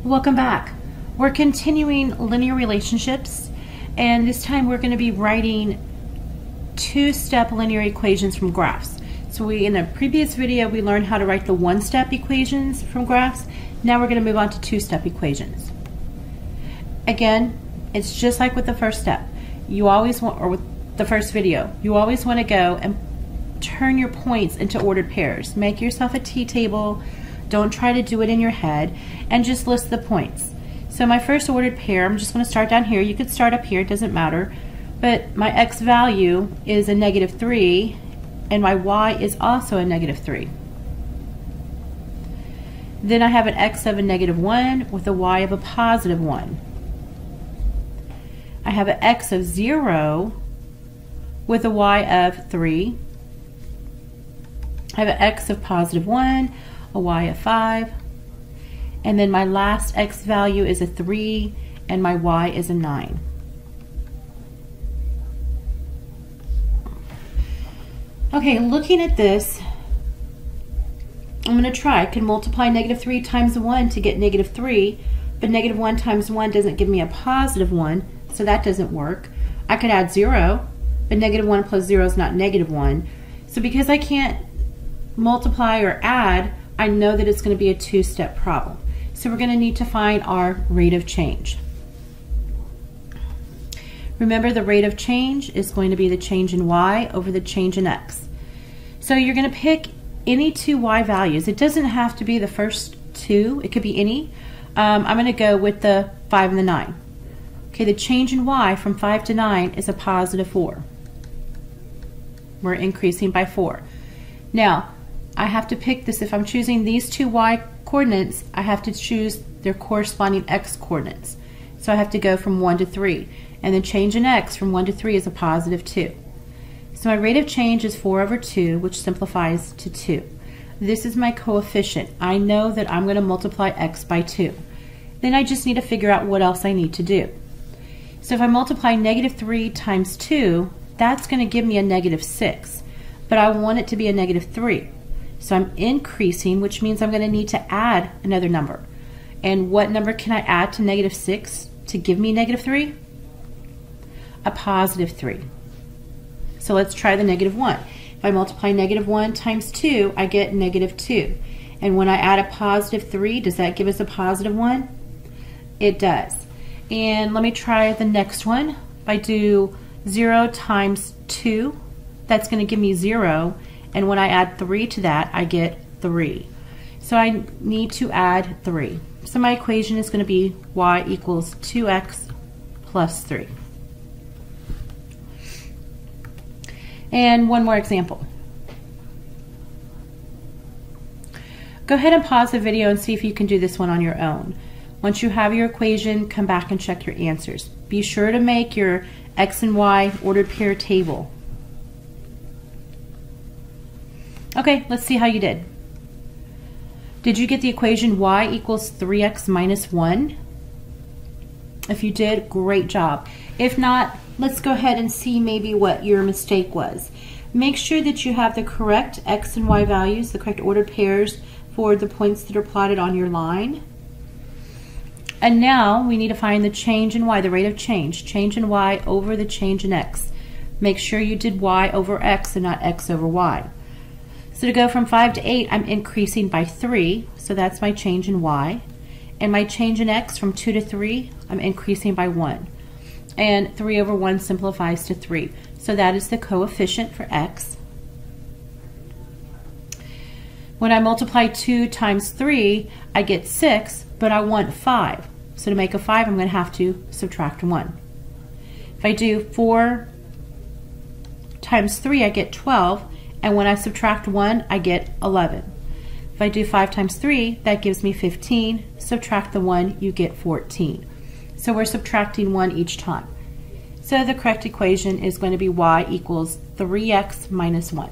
Welcome back. We're continuing linear relationships, and this time we're going to be writing two-step linear equations from graphs. So in the previous video we learned how to write the one-step equations from graphs. Now we're going to move on to two-step equations. Again, it's just like with the first step. You always want, or with the first video, you always want to go and turn your points into ordered pairs. Make yourself a t-table. Don't try to do it in your head, and just list the points. So my first ordered pair, I'm just going to start down here. You could start up here, it doesn't matter. But my x value is a -3, and my y is also a -3. Then I have an x of a -1 with a y of a +1. I have an x of 0 with a y of 3. I have an x of +1, a y of 5, and then my last x value is a 3 and my y is a 9. Okay, looking at this, I'm going to try. I can multiply -3 times 1 to get -3, but -1 times 1 doesn't give me a +1, so that doesn't work. I could add 0, but -1 plus 0 is not -1. So because I can't multiply or add, I know that it's going to be a two-step problem. So we're going to need to find our rate of change. Remember, the rate of change is going to be the change in y over the change in x. So you're going to pick any two y values. It doesn't have to be the first two. It could be any. I'm going to go with the 5 and the 9. Okay, the change in y from 5 to 9 is a +4. We're increasing by 4. Now, I have to pick this. If I'm choosing these two y coordinates, I have to choose their corresponding x coordinates. So I have to go from 1 to 3. And the change in x from 1 to 3 is a +2. So my rate of change is 4 over 2, which simplifies to 2. This is my coefficient. I know that I'm going to multiply x by 2. Then I just need to figure out what else I need to do. So if I multiply -3 times 2, that's going to give me a -6. But I want it to be a -3. So I'm increasing, which means I'm going to need to add another number. And what number can I add to -6 to give me -3? A +3. So let's try the -1. If I multiply -1 times 2, I get -2. And when I add a +3, does that give us a +1? It does. And let me try the next one. If I do 0 times 2, that's going to give me 0. And when I add 3 to that, I get 3. So I need to add 3. So my equation is going to be y equals 2x plus 3. And one more example. Go ahead and pause the video and see if you can do this one on your own. Once you have your equation, come back and check your answers. Be sure to make your x and y ordered pair table. Okay, let's see how you did. Did you get the equation y equals 3x minus 1? If you did, great job. If not, let's go ahead and see maybe what your mistake was. Make sure that you have the correct x and y values, the correct ordered pairs for the points that are plotted on your line. And now we need to find the change in y, the rate of change in y over the change in x. Make sure you did y over x and not x over y. So to go from 5 to 8, I'm increasing by 3, so that's my change in y. And my change in x from 2 to 3, I'm increasing by 1. And 3 over 1 simplifies to 3. So that is the coefficient for x. When I multiply 2 times 3, I get 6, but I want 5. So to make a 5, I'm going to have to subtract 1. If I do 4 times 3, I get 12. And when I subtract 1, I get 11. If I do 5 times 3, that gives me 15. Subtract the 1, you get 14. So we're subtracting 1 each time. So the correct equation is going to be y equals 3x minus 1.